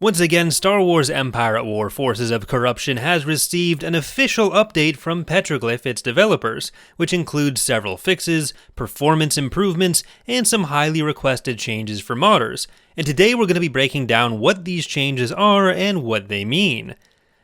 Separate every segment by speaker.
Speaker 1: Once again, Star Wars Empire at War Forces of Corruption has received an official update from Petroglyph, its developers, which includes several fixes, performance improvements, and some highly requested changes for modders. And today we're going to be breaking down what these changes are and what they mean.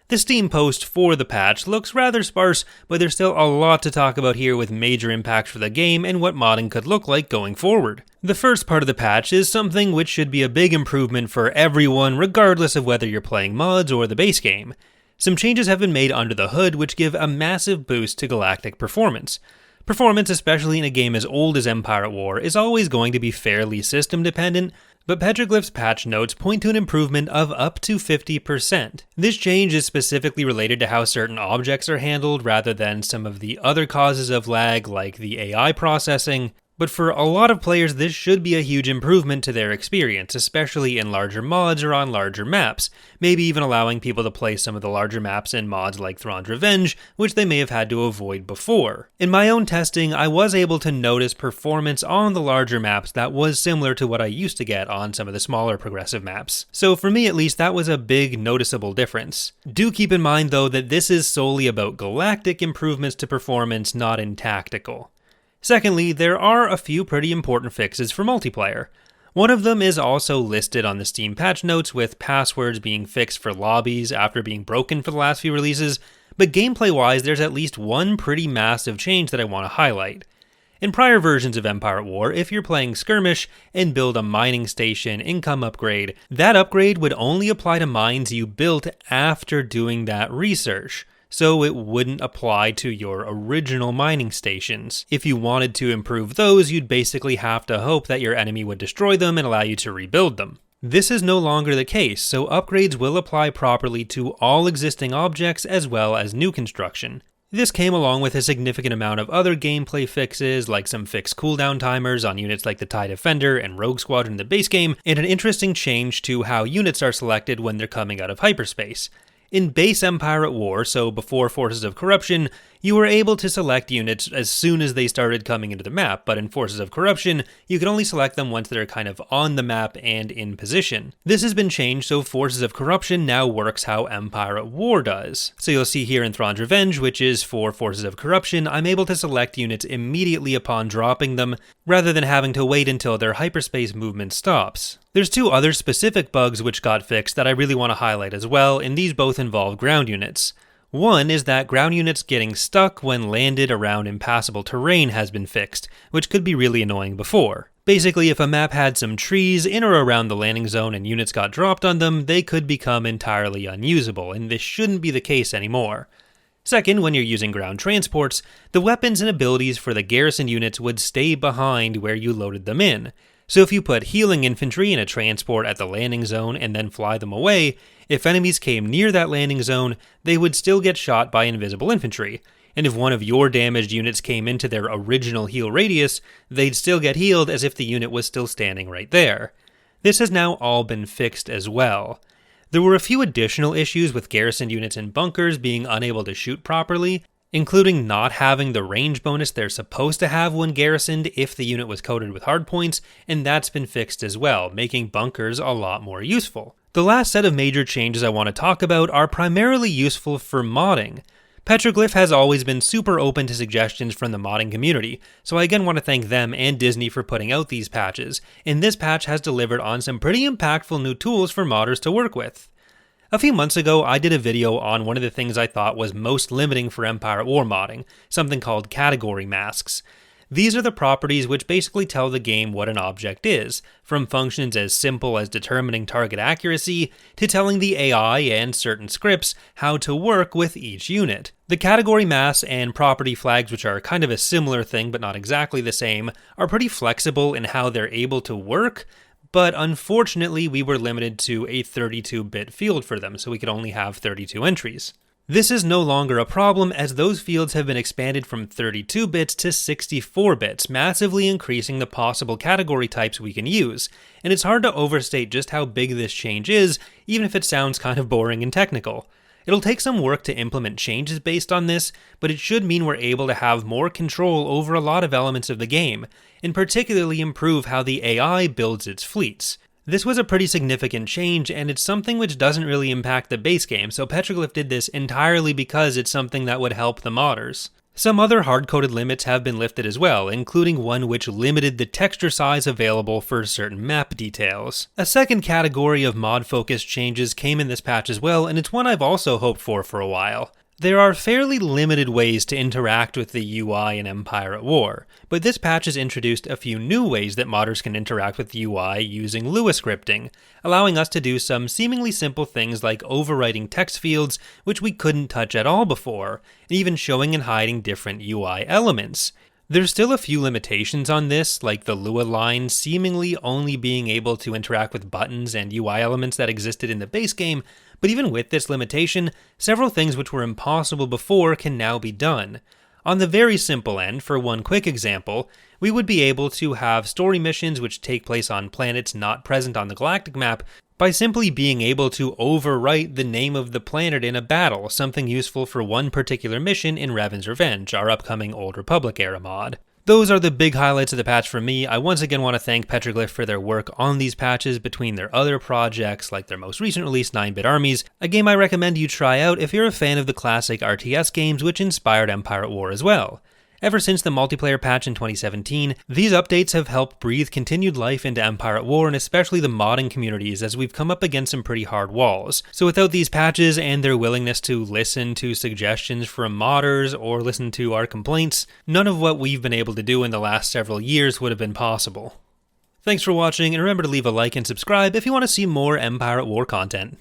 Speaker 1: The Steam post for the patch looks rather sparse, but there's still a lot to talk about here with major impacts for the game and what modding could look like going forward. The first part of the patch is something which should be a big improvement for everyone regardless of whether you're playing mods or the base game. Some changes have been made under the hood which give a massive boost to Galactic Performance. Performance, especially in a game as old as Empire at War, is always going to be fairly system dependent, but Petroglyph's patch notes point to an improvement of up to 50%. This change is specifically related to how certain objects are handled rather than some of the other causes of lag like the AI processing, but for a lot of players this should be a huge improvement to their experience, especially in larger mods or on larger maps, maybe even allowing people to play some of the larger maps in mods like Thrawn's Revenge, which they may have had to avoid before. In my own testing, I was able to notice performance on the larger maps that was similar to what I used to get on some of the smaller progressive maps. So for me at least, that was a big noticeable difference. Do keep in mind though that this is solely about galactic improvements to performance, not in tactical. Secondly, there are a few pretty important fixes for multiplayer. One of them is also listed on the Steam patch notes, with passwords being fixed for lobbies after being broken for the last few releases, but gameplay-wise there's at least one pretty massive change that I want to highlight. In prior versions of Empire at War, if you're playing skirmish and build a mining station income upgrade, that upgrade would only apply to mines you built after doing that research. So it wouldn't apply to your original mining stations. If you wanted to improve those, you'd basically have to hope that your enemy would destroy them and allow you to rebuild them. This is no longer the case, so upgrades will apply properly to all existing objects as well as new construction. This came along with a significant amount of other gameplay fixes, like some fixed cooldown timers on units like the TIE Defender and Rogue Squadron in the base game, and an interesting change to how units are selected when they're coming out of hyperspace. In base Empire at War, so before Forces of Corruption, you were able to select units as soon as they started coming into the map, but in Forces of Corruption, you can only select them once they're kind of on the map and in position. This has been changed so Forces of Corruption now works how Empire at War does. So you'll see here in Thrawn's Revenge, which is for Forces of Corruption, I'm able to select units immediately upon dropping them, rather than having to wait until their hyperspace movement stops. There's two other specific bugs which got fixed that I really want to highlight as well, and these both involve ground units. One is that ground units getting stuck when landed around impassable terrain has been fixed, which could be really annoying before. Basically, if a map had some trees in or around the landing zone and units got dropped on them, they could become entirely unusable, and this shouldn't be the case anymore. Second, when you're using ground transports, the weapons and abilities for the garrison units would stay behind where you loaded them in. So if you put healing infantry in a transport at the landing zone and then fly them away, if enemies came near that landing zone, they would still get shot by invisible infantry. And if one of your damaged units came into their original heal radius, they'd still get healed as if the unit was still standing right there. This has now all been fixed as well. There were a few additional issues with garrison units in bunkers being unable to shoot properly, including not having the range bonus they're supposed to have when garrisoned if the unit was coated with hardpoints, and that's been fixed as well, making bunkers a lot more useful. The last set of major changes I want to talk about are primarily useful for modding. Petroglyph has always been super open to suggestions from the modding community, so I again want to thank them and Disney for putting out these patches, and this patch has delivered on some pretty impactful new tools for modders to work with. A few months ago, I did a video on one of the things I thought was most limiting for Empire at War modding, something called category masks. These are the properties which basically tell the game what an object is, from functions as simple as determining target accuracy, to telling the AI and certain scripts how to work with each unit. The category masks and property flags, which are kind of a similar thing but not exactly the same, are pretty flexible in how they're able to work, but unfortunately we were limited to a 32-bit field for them, so we could only have 32 entries. This is no longer a problem as those fields have been expanded from 32 bits to 64 bits, massively increasing the possible category types we can use, and it's hard to overstate just how big this change is, even if it sounds kind of boring and technical. It'll take some work to implement changes based on this, but it should mean we're able to have more control over a lot of elements of the game, and particularly improve how the AI builds its fleets. This was a pretty significant change, and it's something which doesn't really impact the base game, so Petroglyph did this entirely because it's something that would help the modders. Some other hard-coded limits have been lifted as well, including one which limited the texture size available for certain map details. A second category of mod-focused changes came in this patch as well, and it's one I've also hoped for a while. There are fairly limited ways to interact with the UI in Empire at War, but this patch has introduced a few new ways that modders can interact with the UI using Lua scripting, allowing us to do some seemingly simple things like overwriting text fields, which we couldn't touch at all before, and even showing and hiding different UI elements. There's still a few limitations on this, like the Lua line seemingly only being able to interact with buttons and UI elements that existed in the base game, but even with this limitation, several things which were impossible before can now be done. On the very simple end, for one quick example, we would be able to have story missions which take place on planets not present on the galactic map by simply being able to overwrite the name of the planet in a battle, something useful for one particular mission in Revan's Revenge, our upcoming Old Republic era mod. Those are the big highlights of the patch for me. I once again want to thank Petroglyph for their work on these patches between their other projects, like their most recent release 9-Bit Armies, a game I recommend you try out if you're a fan of the classic RTS games which inspired Empire at War as well. Ever since the multiplayer patch in 2017, these updates have helped breathe continued life into Empire at War and especially the modding communities as we've come up against some pretty hard walls. So without these patches and their willingness to listen to suggestions from modders or listen to our complaints, none of what we've been able to do in the last several years would have been possible. Thanks for watching, and remember to leave a like and subscribe if you want to see more Empire at War content.